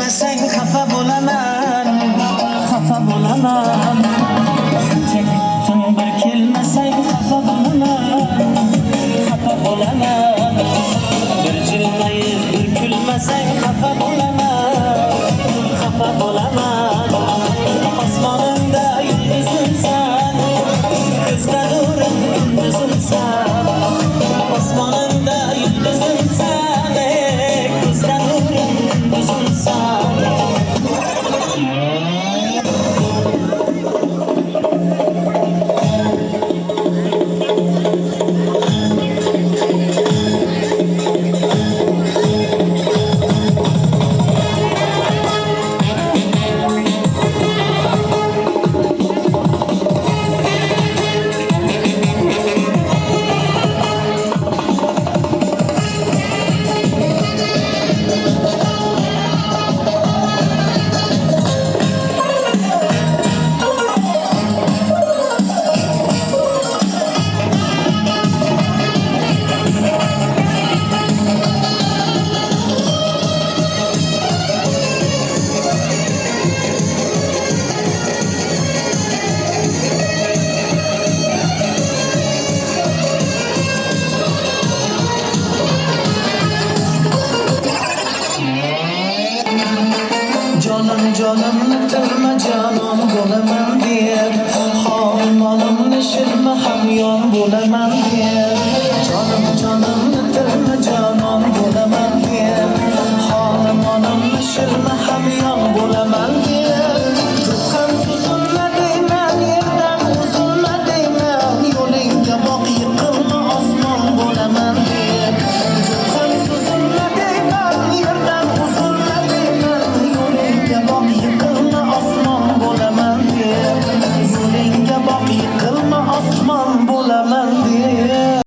kelmasang xafa bo'laman, xafa bo'laman. Shunchaki bir kelmasang xafa bo'laman, xafa bo'laman. Bir jilmayib bir kulmasang xafa bo'laman, xafa bo'laman. Osmonimda yulduzimsan, ko'zda nurim kunduzimsan. Osmonimda yulduzimsan, ko'zda nurim kunduzimsan. Canımni tilma canon bo'laman deb, xoin molimni shirma hamyon bo'laman deb. Jonim